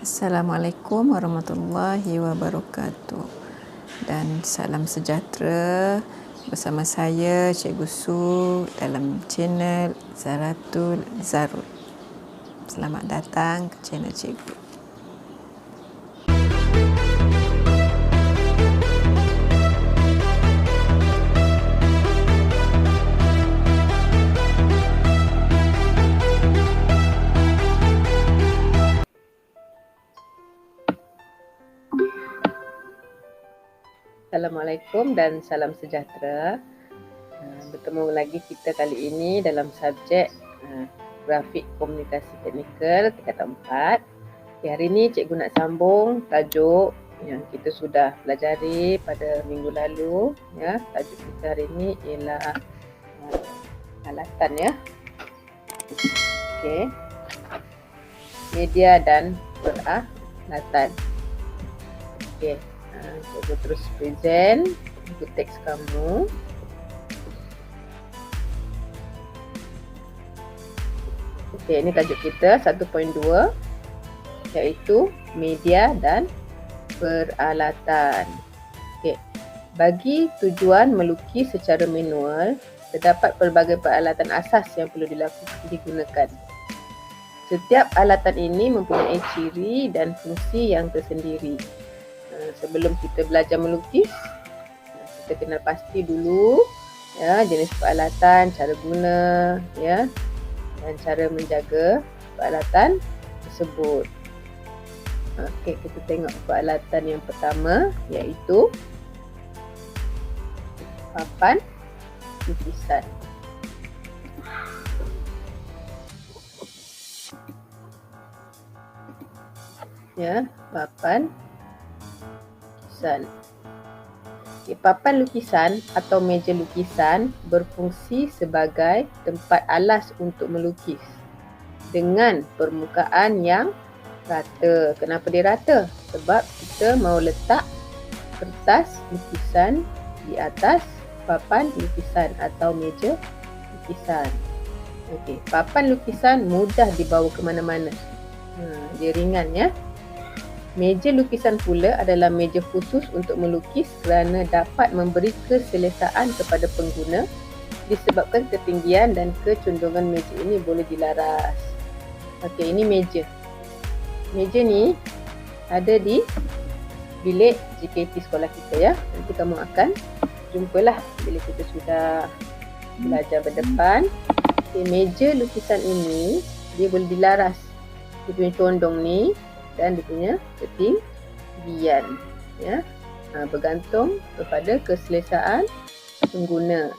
Assalamualaikum warahmatullahi wabarakatuh dan salam sejahtera bersama saya Cikgu Su dalam channel Zaratul Zarud. Selamat datang ke channel Cikgu. Assalamualaikum dan salam sejahtera. Bertemu lagi kita kali ini dalam subjek grafik komunikasi teknikal tingkatan 4. Hari ini cikgu nak sambung tajuk yang kita sudah pelajari pada minggu lalu. Ya, tajuk kita hari ini ialah alatan ya. Okey. Media dan peralatan. Okey. Cikgu terus present untuk teks kamu. Okey, ini tajuk kita 1.2 iaitu media dan peralatan. Okey. Bagi tujuan melukis secara manual, terdapat pelbagai peralatan asas yang perlu digunakan. Setiap alatan ini mempunyai ciri dan fungsi yang tersendiri. Sebelum kita belajar melukis, kita kena pasti dulu ya jenis peralatan, cara guna ya dan cara menjaga peralatan tersebut. Okey, kita tengok peralatan yang pertama iaitu papan lukisan. Ya, papan lukisan. Okay, papan lukisan atau meja lukisan berfungsi sebagai tempat alas untuk melukis dengan permukaan yang rata. Kenapa dia rata? Sebab kita mau letak kertas lukisan di atas papan lukisan atau meja lukisan. Okey, papan lukisan mudah dibawa ke mana-mana. Dia ringan ya. Meja lukisan pula adalah meja khusus untuk melukis kerana dapat memberi keselesaan kepada pengguna disebabkan ketinggian dan kecondongan meja ini boleh dilaras. Okey, ini meja. Meja ni ada di bilik JKT sekolah kita ya. Nanti kamu akan jumpalah bila kita sudah belajar berdepan. Okey, meja lukisan ini dia boleh dilaras. Dia punya condong ni dan dia punya ketinggian ya, bergantung kepada keselesaan pengguna.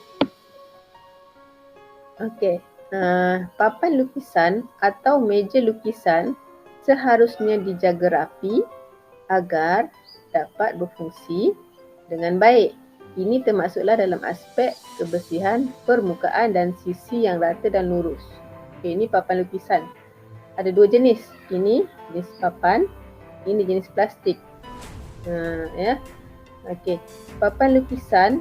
Okey, papan lukisan atau meja lukisan seharusnya dijaga rapi agar dapat berfungsi dengan baik. Ini termasuklah dalam aspek kebersihan permukaan dan sisi yang rata dan lurus. Okey, ini papan lukisan. Ada dua jenis. Ini jenis papan, ini jenis plastik. Ya. Okey. Papan lukisan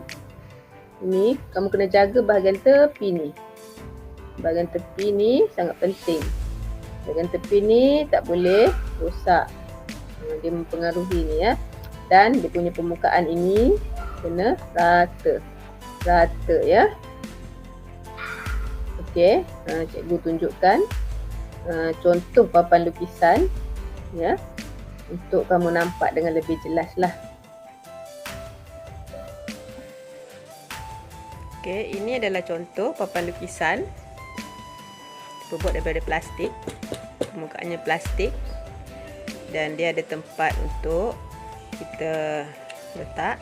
ini kamu kena jaga bahagian tepi ni. Bahagian tepi ni sangat penting. Bahagian tepi ni tak boleh rosak. Dia mempengaruhi ni ya. Dan dia punya permukaan ini kena rata. Rata ya. Okey, cikgu tunjukkan contoh papan lukisan ya untuk kamu nampak dengan lebih jelas lah. Okey, ini adalah contoh papan lukisan terbuat daripada plastik. Permukaannya plastik dan dia ada tempat untuk kita letak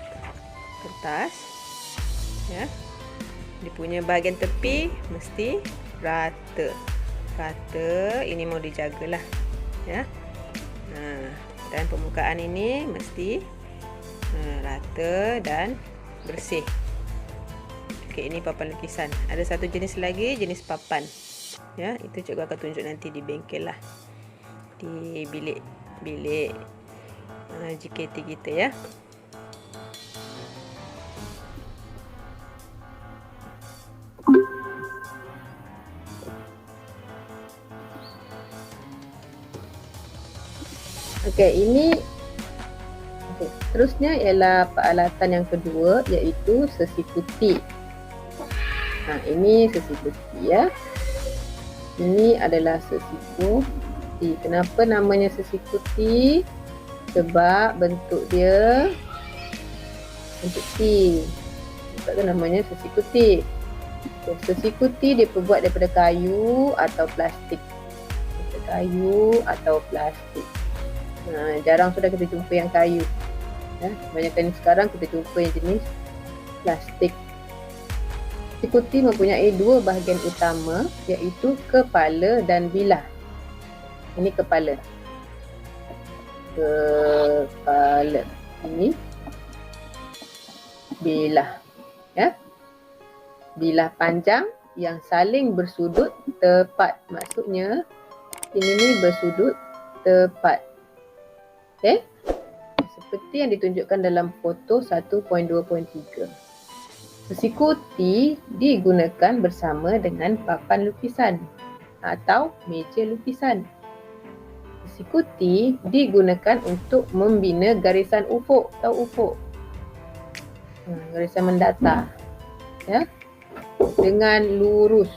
kertas ya. Dia punya bahagian tepi mesti rata. Rata, ini mau dijagalah ya. Dan permukaan ini mesti rata dan bersih. Okey, ini papan lukisan. Ada satu jenis lagi, jenis papan ya, itu cikgu akan tunjuk nanti di bengkel lah, di bilik JKT kita ya. Okey, seterusnya ialah peralatan yang kedua, iaitu sesikuti. Ini sesikuti ya. Ini adalah sesikuti. Kenapa namanya sesikuti? Sebab bentuk dia bentuk T. Sebab tu namanya sesikuti. Sesikuti diperbuat daripada kayu atau plastik. Jarang sudah kita jumpa yang kayu. Kebanyakan sekarang kita jumpa yang jenis plastik. Sesikuti mempunyai dua bahagian utama, iaitu kepala dan bilah. Ini kepala. Ini bilah. Bilah panjang yang saling bersudut tepat. Maksudnya ini bersudut tepat. Okey? Seperti yang ditunjukkan dalam foto 1.2.3. Sesikuti digunakan bersama dengan papan lukisan atau meja lukisan. Sesikuti digunakan untuk membina garisan ufuk. Tahu ufuk? Garisan mendatar. Ya. Dengan lurus.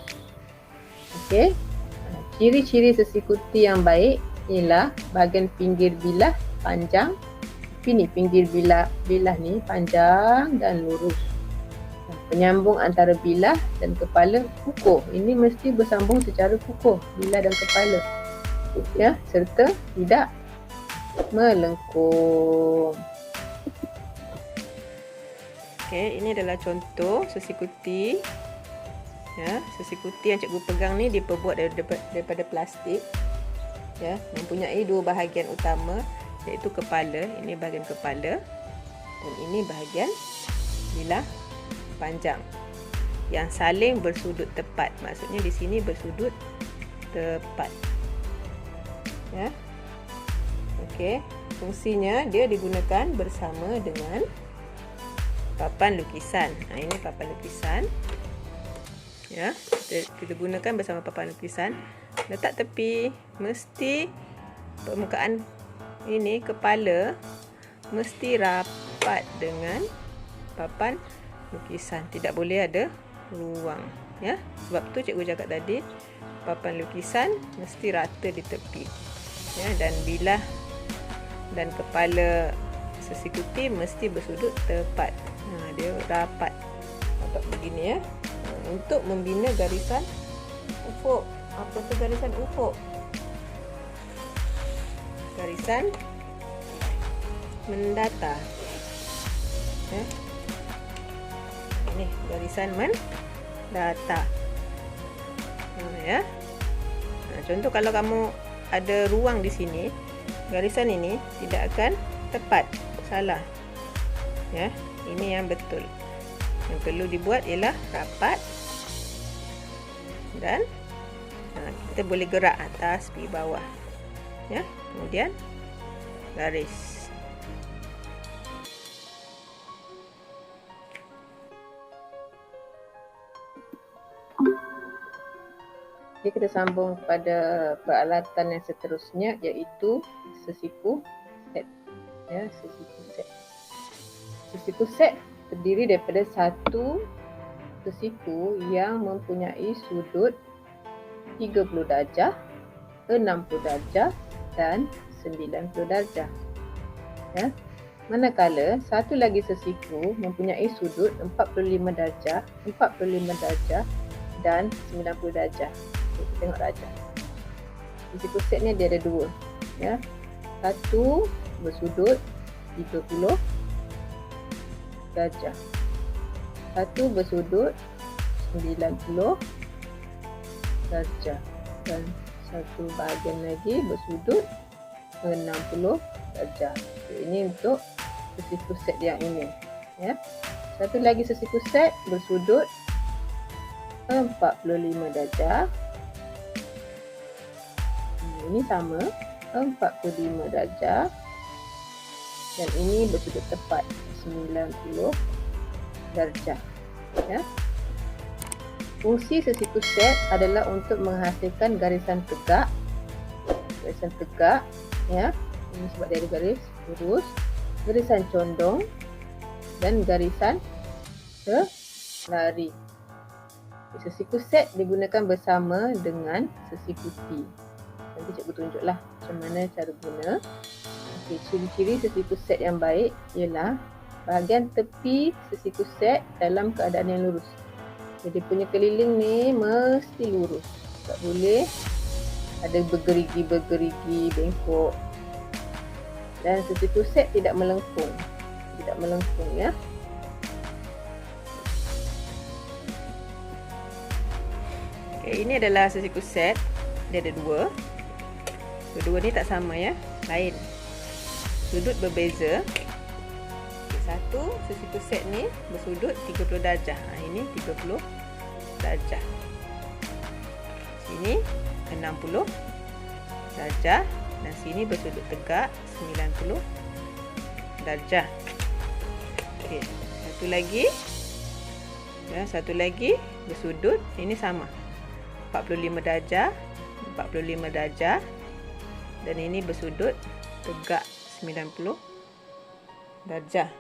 Okey. Ciri-ciri sesikuti yang baik ialah bahagian pinggir bilah panjang. Ini pinggir bilah ni panjang dan lurus. Penyambung antara bilah dan kepala kukuh. Ini mesti bersambung secara kukuh, bilah dan kepala. Ya, serta tidak melengkung. Okey, ini adalah contoh sesikuti. Ya, sesikuti yang cikgu pegang ni diperbuat daripada plastik. Ya, mempunyai dua bahagian utama, iaitu kepala. Ini bahagian kepala dan ini bahagian bilah panjang yang saling bersudut tepat. Maksudnya di sini bersudut tepat. Ya. Okey, fungsinya dia digunakan bersama dengan papan lukisan. Ini papan lukisan. Ya, kita gunakan bersama papan lukisan. Letak tepi, mesti permukaan ini kepala mesti rapat dengan papan lukisan. Tidak boleh ada ruang. Ya, sebab tu cikgu cakap tadi, papan lukisan mesti rata di tepi. Ya, dan bilah dan kepala sesikuti mesti bersudut tepat. Dia rapat begini ya. Untuk membina garisan ufuk. Apa tu garisan ufuk? Garisan mendatar. Ini garisan mendatar. Ya. Contoh kalau kamu ada ruang di sini, garisan ini tidak akan tepat, salah. Ya, ini yang betul. Yang perlu dibuat ialah rapat dan kita boleh gerak atas pergi bawah. Ya, kemudian garis. Jadi kita sambung kepada peralatan yang seterusnya, iaitu sesiku set. Ya, sesiku set. Sesiku set terdiri daripada satu sesiku yang mempunyai sudut 30 darjah, 60 darjah dan 90 darjah. Ya. Manakala satu lagi sesiku mempunyai sudut 45 darjah, 45 darjah dan 90 darjah. Kita tengok darjah. Sesiku set ni dia ada dua. Ya. Satu bersudut 30 darjah. Satu bersudut 90 darjah dan satu bahagian lagi bersudut 60 darjah. Ini untuk sesiku set yang ini. Ya. Satu lagi sesiku set bersudut 45 darjah. Ini sama 45 darjah dan ini bersudut tepat 90 darjah. Ya. Fungsi sesiku set adalah untuk menghasilkan garisan tegak, ya, Ini sebab dia ada garis lurus, garisan condong dan garisan selari. Sesiku set digunakan bersama dengan sesiku T. Nanti cikgu tunjuklah macam mana cara guna. Okey, ciri-ciri sesiku set yang baik ialah bahagian tepi sesiku set dalam keadaan yang lurus. Jadi punya keliling ni mesti lurus. Tak boleh ada bergerigi, bengkok. Dan sesiku set tidak melengkung. Tidak melengkung ya. Okay, ini adalah sesiku set. Dia ada dua. Kedua ni tak sama ya. Lain. Sudut berbeza. Okay, satu sesiku set ni bersudut 30 darjah. Ini 30 darjah. Sini 60 darjah. Dan sini bersudut tegak 90 darjah. Okey, satu lagi. Ya, satu lagi bersudut ini sama. 45 darjah, 45 darjah. Dan ini bersudut tegak 90 darjah.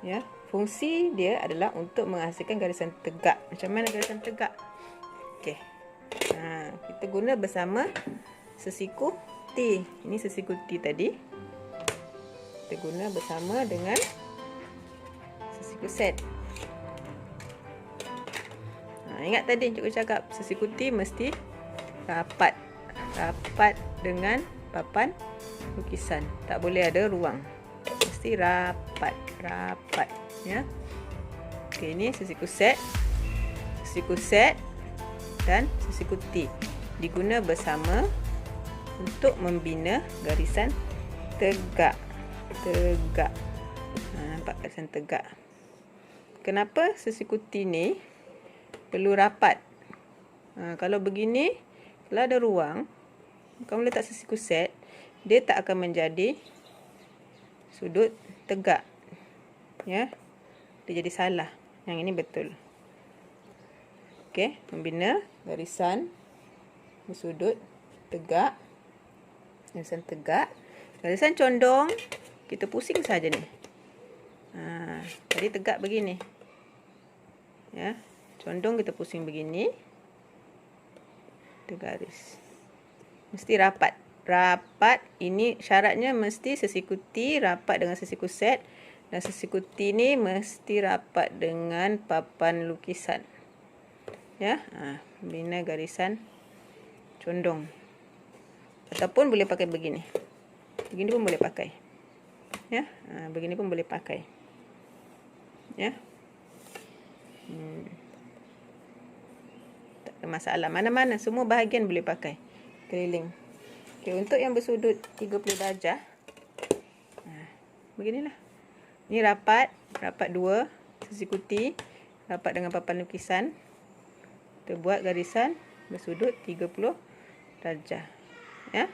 Ya, fungsi dia adalah untuk menghasilkan garisan tegak. Macam mana garisan tegak? Okey. Kita guna bersama sesiku T. Ini sesiku T tadi. Kita guna bersama dengan sesiku set. Ingat tadi cikgu cakap sesiku T mesti rapat. Rapat dengan papan lukisan. Tak boleh ada ruang. Mesti rapat. Rapat. Ya. Okey, ini sesiku set. Sesiku set dan sesiku T. Diguna bersama untuk membina garisan tegak. Tegak. Nampak garisan tegak. Kenapa sesiku T ni perlu rapat? Kalau begini, kalau ada ruang, kamu letak sesiku set, dia tak akan menjadi sudut tegak. Ya. Dia jadi salah. Yang ini betul. Okey, membina garisan bersudut tegak. Garisan tegak. Garisan condong, kita pusing saja ni. Jadi tegak begini. Ya. Condong kita pusing begini. Itu garis. Mesti rapat. Rapat. Ini syaratnya mesti sesiku T rapat dengan sesiku set. Dan sesiku T ni mesti rapat dengan papan lukisan. Ya. Bina garisan condong. Ataupun boleh pakai begini. Begini pun boleh pakai. Ya. Begini pun boleh pakai. Ya. Masalah mana-mana semua bahagian boleh pakai keliling. Okey, untuk yang bersudut 30 darjah beginilah. Ni rapat dua sesiku T rapat dengan papan lukisan. Kita buat garisan bersudut 30 darjah. Ya.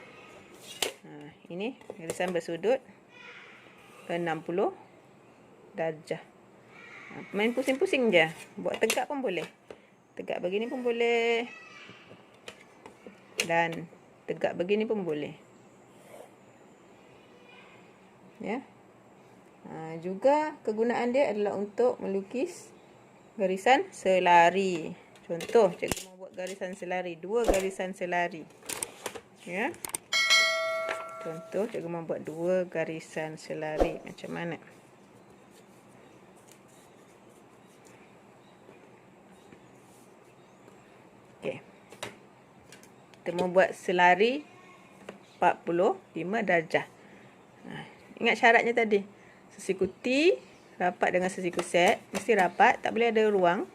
Ini garisan bersudut 60 darjah. Main pusing-pusing je. Buat tegak pun boleh. Tegak begini pun boleh. Dan tegak begini pun boleh. Ya. Juga kegunaan dia adalah untuk melukis garisan selari. Contoh, cikgu mau buat garisan selari. 2 garisan selari. Ya. Contoh, cikgu mau buat 2 garisan selari. Macam mana? Kita mau buat selari 45 darjah. Ingat syaratnya tadi. Sesiku T rapat dengan sesiku set. Mesti rapat. Tak boleh ada ruang.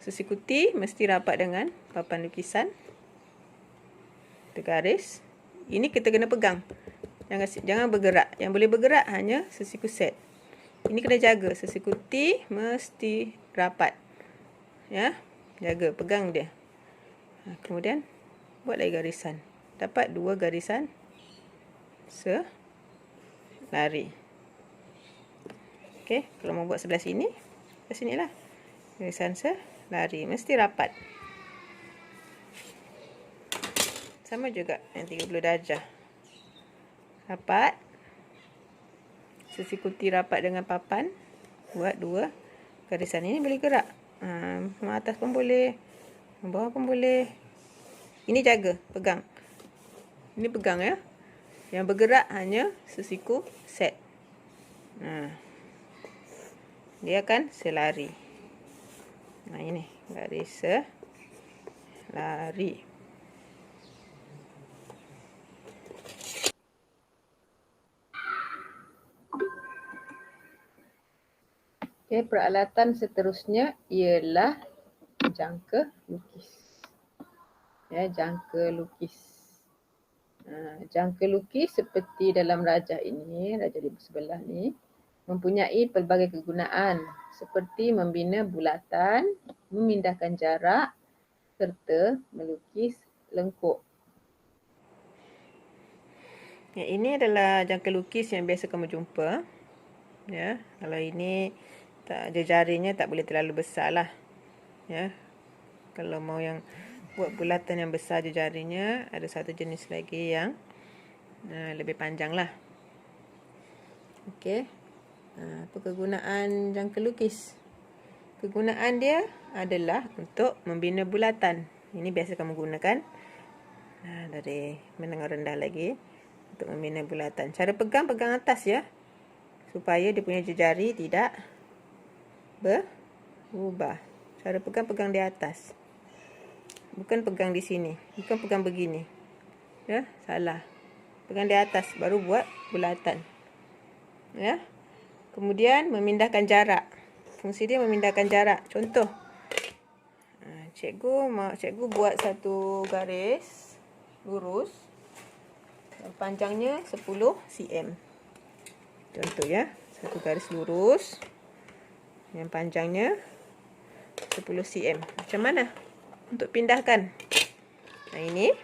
Sesiku T mesti rapat dengan papan lukisan. Kita garis. Ini kita kena pegang. Jangan bergerak. Yang boleh bergerak hanya sesiku set. Ini kena jaga. Sesiku T mesti rapat. Ya. Jaga. Pegang dia. Kemudian buat lagi garisan. Dapat 2 garisan selari. Okey, kalau mau buat sebelah sini, sebelah sinilah. Garisan selari mesti rapat. Sama juga yang 30 darjah. rapat. Sisikuti rapat dengan papan. Buat 2 garisan. Ini boleh gerak. Atas pun boleh. Bawah pun boleh. Ini jaga, pegang. Ini pegang ya. Yang bergerak hanya sesiku set. Dia akan selari. Ini garis selari. Okey, peralatan seterusnya ialah jangka lukis. Ya, jangka lukis. Jangka lukis seperti dalam rajah ini, rajah di sebelah ni, mempunyai pelbagai kegunaan seperti membina bulatan, memindahkan jarak serta melukis lengkuk. Ya, ini adalah jangka lukis yang biasa kamu jumpa. Ya, kalau ini jarinya tak boleh terlalu besar lah. Ya, kalau mau yang buat bulatan yang besar jarinya, ada satu jenis lagi yang lebih panjang lah. Okey. Apa kegunaan jangka lukis? Kegunaan dia adalah untuk membina bulatan. Ini biasa kamu gunakan dari menengah rendah lagi untuk membina bulatan. Cara pegang atas ya, supaya dia punya jari tidak berubah. Cara pegang di atas. Bukan pegang di sini. Bukan pegang begini. Ya, salah. Pegang di atas baru buat bulatan. Ya. Kemudian memindahkan jarak. Fungsi dia memindahkan jarak. Contoh. Cikgu buat satu garis lurus. Panjangnya 10 cm. Contoh ya. Satu garis lurus. Yang panjangnya 10 cm. Macam mana untuk pindahkan? Ini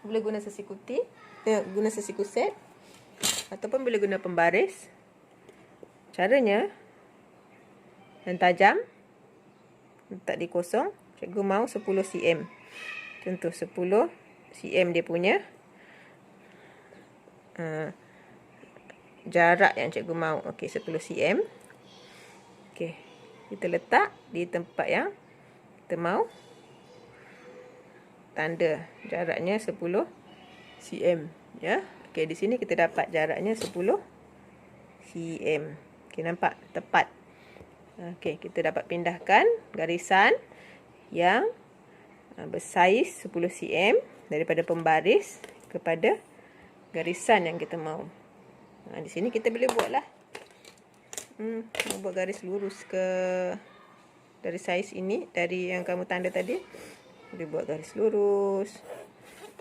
boleh guna sesikuti, guna sesiku set, ataupun boleh guna pembaris. Caranya yang tajam letak di kosong. Cikgu mau 10 cm. Contoh 10 cm dia punya jarak yang cikgu mau. Okey, 10 cm. Okey, kita letak di tempat yang kita mau. Tanda jaraknya 10 cm ya. Okey, di sini kita dapat jaraknya 10 cm. Okey, nampak tepat. Okey, kita dapat pindahkan garisan yang bersaiz 10 cm daripada pembaris kepada garisan yang kita mau. Di sini kita boleh buatlah. Mau buat garis lurus ke dari saiz ini, dari yang kamu tanda tadi. Boleh buat garis lurus,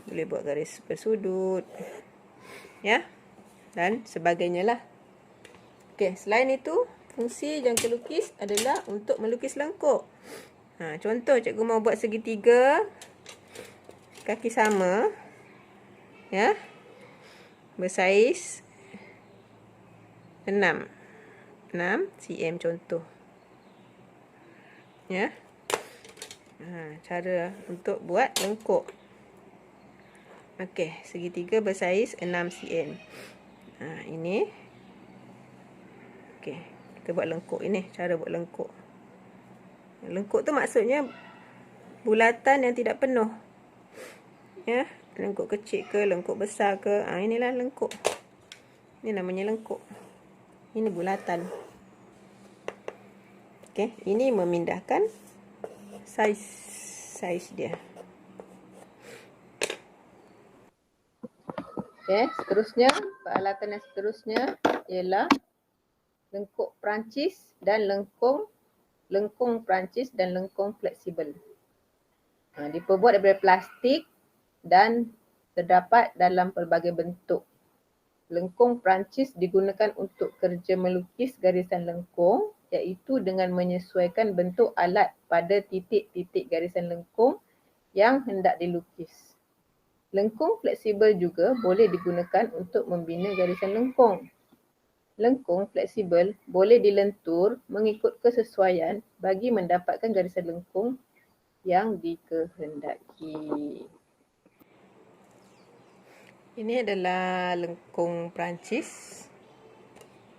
boleh buat garis bersudut, ya, dan sebagainya lah. Okey, selain itu, fungsi jangka lukis adalah untuk melukis lengkuk. Contoh, cikgu mau buat segitiga kaki sama, ya, bersaiz 6 cm contoh. Ya. Cara untuk buat lengkuk. Okey, segitiga bersaiz 6 cm. Ini. Okey, kita buat lengkuk ini, cara buat lengkuk. Lengkuk tu maksudnya bulatan yang tidak penuh. Ya, lengkuk kecil ke, lengkuk besar ke. Inilah lengkuk. Ini namanya lengkuk. Ini bulatan. Okey, ini memindahkan saiz dia. Okey, seterusnya, peralatan yang seterusnya ialah lengkuk Perancis dan lengkung Perancis dan lengkung fleksibel. Diperbuat daripada plastik dan terdapat dalam pelbagai bentuk. Lengkung Perancis digunakan untuk kerja melukis garisan lengkung, iaitu dengan menyesuaikan bentuk alat pada titik-titik garisan lengkung yang hendak dilukis. Lengkung fleksibel juga boleh digunakan untuk membina garisan lengkung. Lengkung fleksibel boleh dilentur mengikut kesesuaian bagi mendapatkan garisan lengkung yang dikehendaki. Ini adalah lengkung Perancis.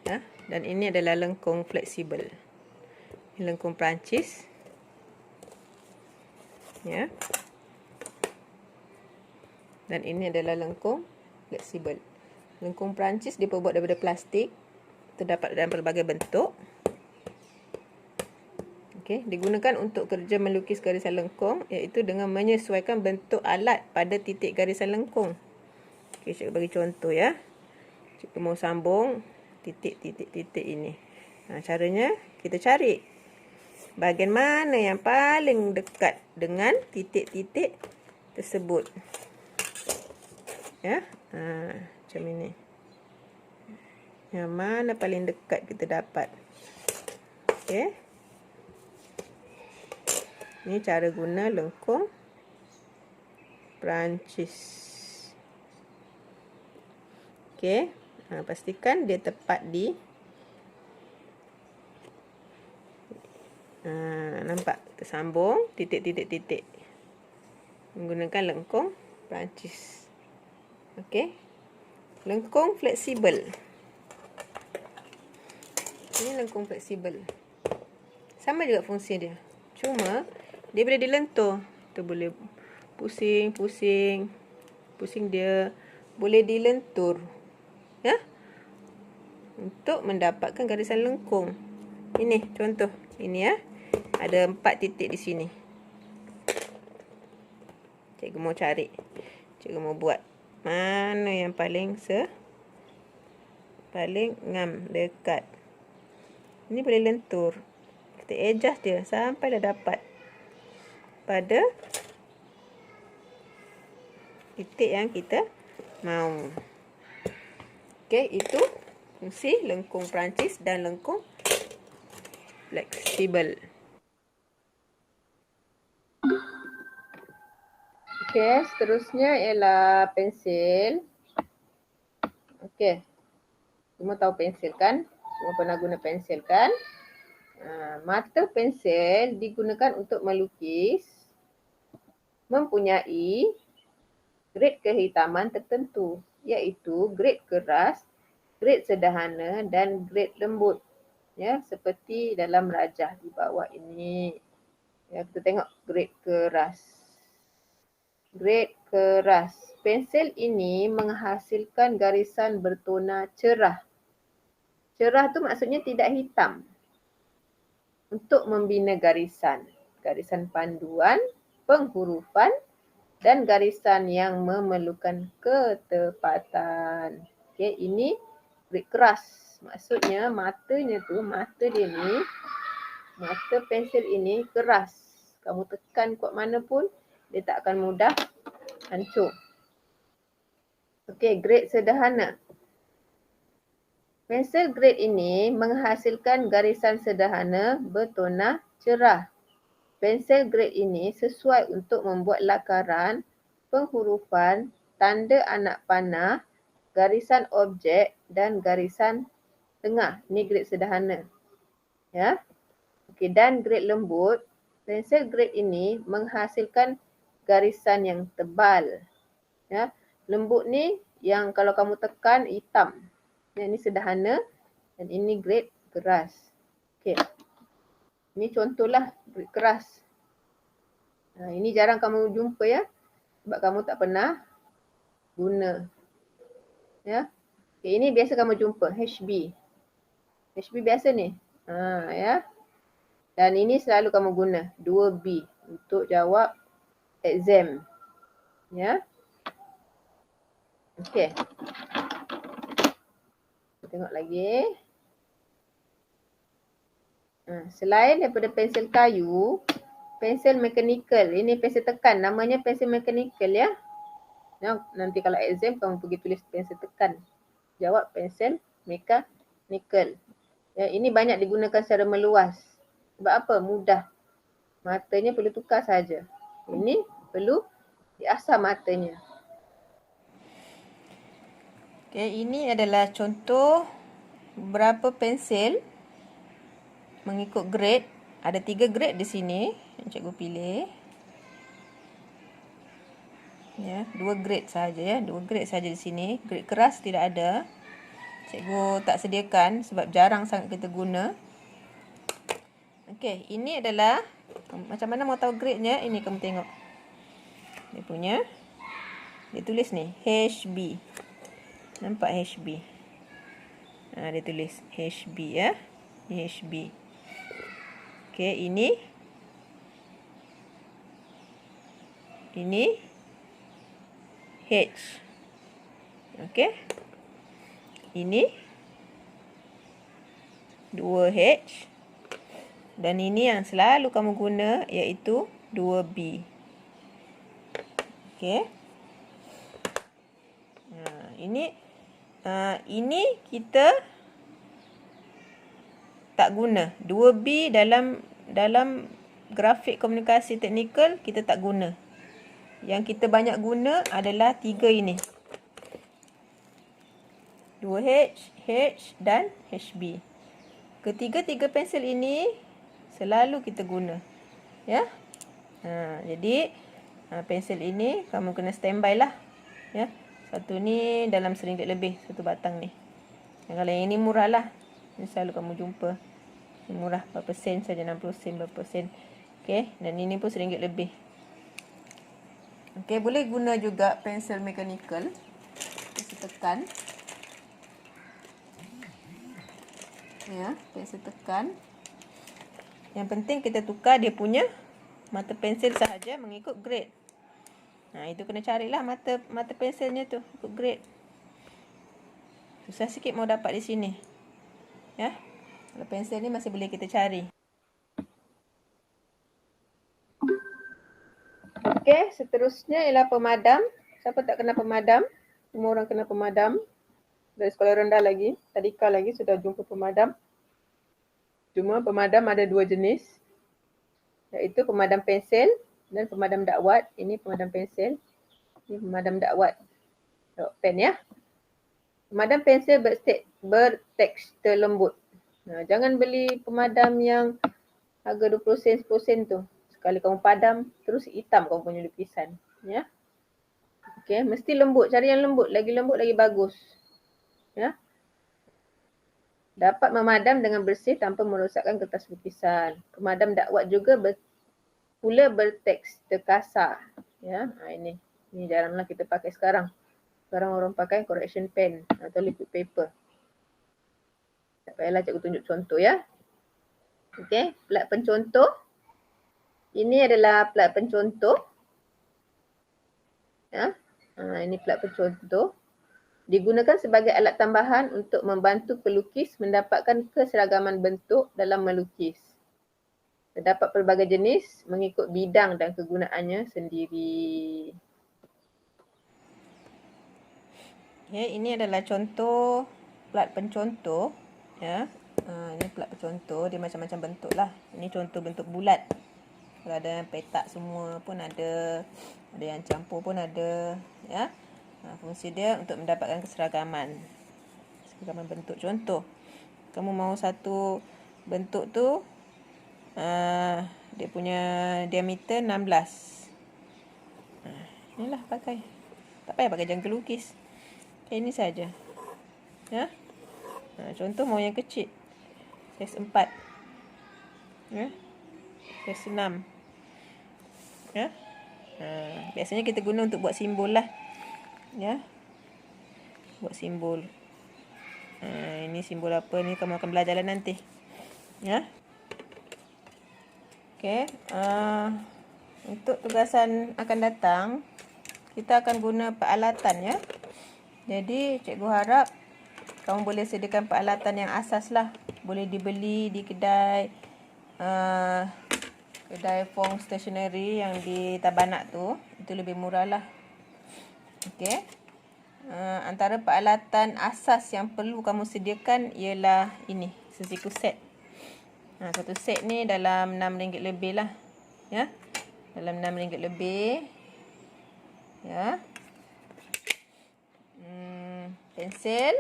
Ya, dan ini adalah lengkung fleksibel. Ini lengkung Perancis. Ya. Dan ini adalah lengkung fleksibel. Lengkung Perancis diperbuat daripada plastik. Terdapat dalam pelbagai bentuk. Okey, digunakan untuk kerja melukis garisan lengkung, iaitu dengan menyesuaikan bentuk alat pada titik garisan lengkung. Okey, cikgu bagi contoh ya. Cikgu mau sambung titik-titik-titik ini. Caranya kita cari bahagian mana yang paling dekat dengan titik-titik tersebut. Ya, macam ini. Yang mana paling dekat kita dapat. Okey. Ini cara guna lengkung Perancis. Okey, pastikan dia tepat di nampak tersambung titik-titik-titik menggunakan lengkung Perancis. Okey, lengkung fleksibel. Ini lengkung fleksibel. Sama juga fungsi dia. Cuma dia boleh dilentur. Kita boleh pusing dia, boleh dilentur. Ya? Untuk mendapatkan garisan lengkung. Ini contoh. Ini ya. Ada 4 titik di sini. Cikgu mau cari. Cikgu mau buat. Mana yang paling ngam dekat. Ini boleh lentur. Kita adjust dia sampai dah dapat pada titik yang kita mau. Okey, itu fungsi lengkung Perancis dan lengkung fleksibel. Okey, seterusnya ialah pensil. Okey. Semua tahu pensil kan? Semua pernah guna pensil kan? Mata pensil digunakan untuk melukis mempunyai grade kehitaman tertentu, iaitu grade keras, grade sederhana dan grade lembut. Ya, seperti dalam rajah di bawah ini. Ya, kita tengok grade keras. Grade keras. Pensil ini menghasilkan garisan bertona cerah. Cerah tu maksudnya tidak hitam. Untuk membina garisan. Garisan panduan, penghurufan dan garisan yang memerlukan ketepatan. Okey, ini grade keras. Maksudnya matanya tu, mata pensil ini keras. Kamu tekan kuat mana pun, dia tak akan mudah hancur. Okey, grade sederhana. Pensil grade ini menghasilkan garisan sederhana bertona cerah. Pensil grade ini sesuai untuk membuat lakaran, penghurufan, tanda anak panah, garisan objek dan garisan tengah. Ini grade sederhana. Ya. Okey, dan grade lembut, pensil grade ini menghasilkan garisan yang tebal. Ya. Lembut ni yang kalau kamu tekan hitam. Yang ini sederhana dan ini grade keras. Okey. Ini contohlah grade keras. Ini jarang kamu jumpa ya. Sebab kamu tak pernah guna. Ya. Okay, ini biasa kamu jumpa HB. HB biasa ni. Ya. Dan ini selalu kamu guna 2B untuk jawab exam. Ya. Okey. Kita tengok lagi. Selain daripada pensil kayu, pensil mechanical. Ini pensil tekan. Namanya pensil mechanical ya. Nanti kalau exam kamu pergi tulis pensil tekan. Jawab pensil mechanical. Ya, ini banyak digunakan secara meluas. Sebab apa? Mudah. Matanya perlu tukar saja. Ini perlu diasah matanya. Okey, ini adalah contoh beberapa pensil mengikut grade. Ada 3 grade di sini yang cikgu pilih. Ya, 2 grade saja ya. 2 grade saja di sini. Grade keras tidak ada. Cikgu tak sediakan sebab jarang sangat kita guna. Okey, ini adalah macam mana mau tahu grade-nya? Ini kamu tengok. Dia punya. Dia tulis ni HB. Nampak HB? Dia tulis HB ya. HB. Okey, ini H. Okey. Ini 2H. Dan ini yang selalu kamu guna iaitu 2B. Okey. Ini kita tak guna. 2B dalam grafik komunikasi teknikal kita tak guna. Yang kita banyak guna adalah 3 ini. 2H, H dan HB. Ketiga-tiga pensel ini selalu kita guna. Ya. Jadi pensel ini kamu kena standby lah. Ya. Satu ni dalam RM1 lebih, satu batang ni. Kalau yang ini murah lah. Ini selalu kamu jumpa. Ini murah berapa sen saja, 60 sen berapa sen. Okey, dan ini pun RM1 lebih. Okey, boleh guna juga pensel mechanical. Pensel tekan. Ya, pensel tekan. Yang penting kita tukar dia punya mata pensel sahaja mengikut grade. Itu kena carilah mata penselnya tu ikut grade. Susah sikit mau dapat di sini. Ya. Kalau pensel ni masih boleh kita cari. Okey, seterusnya ialah pemadam. Siapa tak kena pemadam? Semua orang kena pemadam. Dari sekolah rendah lagi, tadika lagi sudah jumpa pemadam. Cuma pemadam ada 2 jenis. Iaitu pemadam pensel dan pemadam dakwat. Ini pemadam pensel. Ini pemadam dakwat. Pen ya. Pemadam pensel bertekstur lembut. Jangan beli pemadam yang harga 20 sen, 10 sen tu. Sekali kamu padam, terus hitam kamu punya lukisan. Ya. Okey, mesti lembut. Cari yang lembut. Lagi lembut, lagi bagus. Ya. Dapat memadam dengan bersih tanpa merosakkan kertas lukisan. Pemadam dakwat juga pula bertekstur kasar. Ya, ini jaranglah kita pakai sekarang. Sekarang orang pakai correction pen atau liquid paper. Tak payahlah cikgu tunjuk contoh ya. Okey, plat pencontoh. Ini adalah plat pencontoh. Ya. Ini plat pencontoh. Digunakan sebagai alat tambahan untuk membantu pelukis mendapatkan keseragaman bentuk dalam melukis. Terdapat pelbagai jenis mengikut bidang dan kegunaannya sendiri. Ya, ini adalah contoh plat pencontoh. Ya, ini plat pencontoh, dia macam-macam bentuk lah. Ini contoh bentuk bulat. Kalau ada petak semua pun ada yang campur pun ada. Ya. Fungsi dia untuk mendapatkan keseragaman bentuk. Contoh, kamu mau satu bentuk tu dia punya diameter 16. Inilah pakai. Tak payah pakai jangka lukis. Ini saja. Ya. Contoh mau yang kecil. Saiz 4. Ya. Saiz 6. Ya. Biasanya kita guna untuk buat simbol lah. Ya. Buat simbol. Ini simbol apa ni kamu akan belajar nanti. Ya. Okey. Untuk tugasan akan datang, kita akan guna peralatan ya. Jadi cikgu harap kamu boleh sediakan peralatan yang asas lah. Boleh dibeli di kedai Fong Stationery yang di Tabanak tu. Itu lebih murah lah. Okey. Antara peralatan asas yang perlu kamu sediakan ialah ini, sesiku set. Satu set ni dalam RM6 lebih lah. Ya. Dalam RM6 lebih. Ya. Pensel.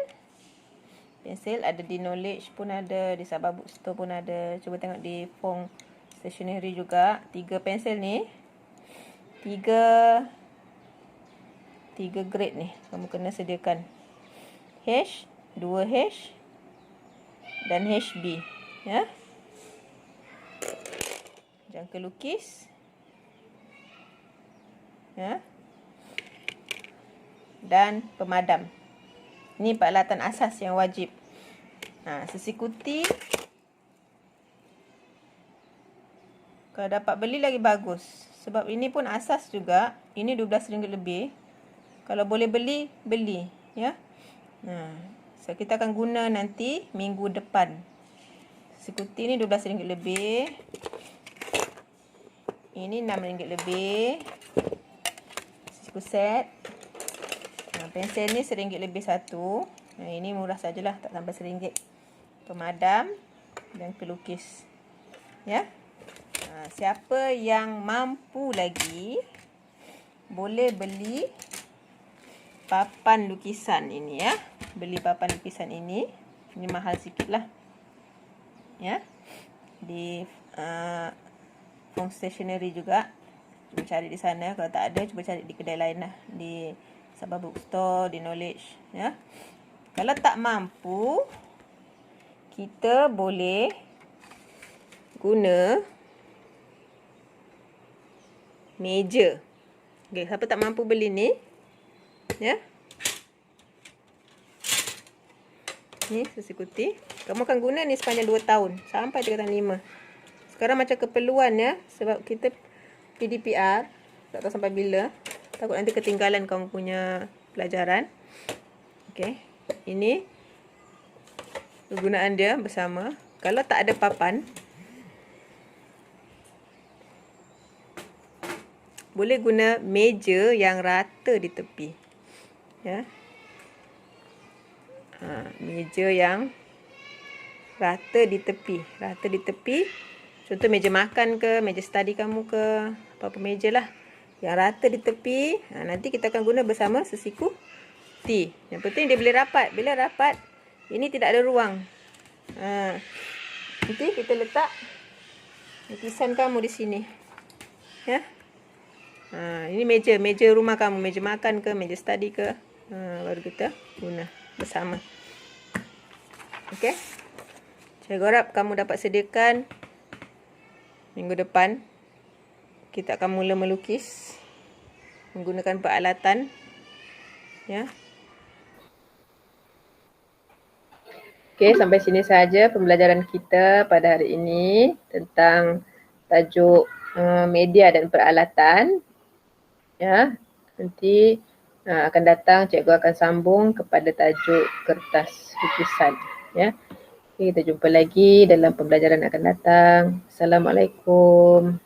Pensel ada di Knowledge pun ada, di Sabah Bookstore pun ada. Cuba tengok di Fong Stationery juga. 3 pensel ni. 3 3 grade ni kamu kena sediakan. H, 2H dan HB, ya. Jangka lukis, ya. Dan pemadam. Ini peralatan asas yang wajib. Sesikuti kalau dapat beli lagi bagus. Sebab ini pun asas juga. Ini RM12 lebih. Kalau boleh beli, beli, ya. So kita akan guna nanti minggu depan. Sekuti ni RM12 lebih. Ini RM6 lebih. Siku set. Pensel ni RM1 lebih satu. Ini murah sajalah, tak sampai RM1. Pemadam dan pelukis. Ya. Siapa yang mampu lagi boleh beli papan lukisan ini, ya. Beli papan lukisan ini. Ini mahal sikit lah, ya. Di Fung Stationery juga. Cuba cari di sana. Kalau tak ada, cuba cari di kedai lain lah. Di Sabah Bookstore, di Knowledge, ya. Kalau tak mampu, kita boleh guna meja. Okay, siapa tak mampu beli ni, ya. Ni sesikuti. Kamu akan guna ni sepanjang 2 tahun sampai 3 tahun 5. Sekarang macam keperluan, ya, sebab kita PDPR, tak tahu sampai bila. Takut nanti ketinggalan kamu punya pelajaran. Okey. Ini kegunaan dia bersama. Kalau tak ada papan, boleh guna meja yang rata di tepi. Ya. Meja yang rata di tepi. Rata di tepi. Contoh meja makan ke, meja study kamu ke, apa-apa meja lah. Yang rata di tepi. Nanti kita akan guna bersama sesiku T. Yang penting dia boleh rapat. Bila rapat, ini tidak ada ruang. Nanti kita letak lukisan kamu di sini. Ya. Ini meja rumah kamu, meja makan ke, meja study ke. Baru kita guna bersama. Okey. Saya harap kamu dapat sediakan minggu depan. Kita akan mula melukis menggunakan peralatan, ya. Okey, sampai sini saja pembelajaran kita pada hari ini tentang tajuk media dan peralatan. Ya, nanti akan datang cikgu akan sambung kepada tajuk kertas lukisan, ya. Okay, kita jumpa lagi dalam pembelajaran akan datang. Assalamualaikum.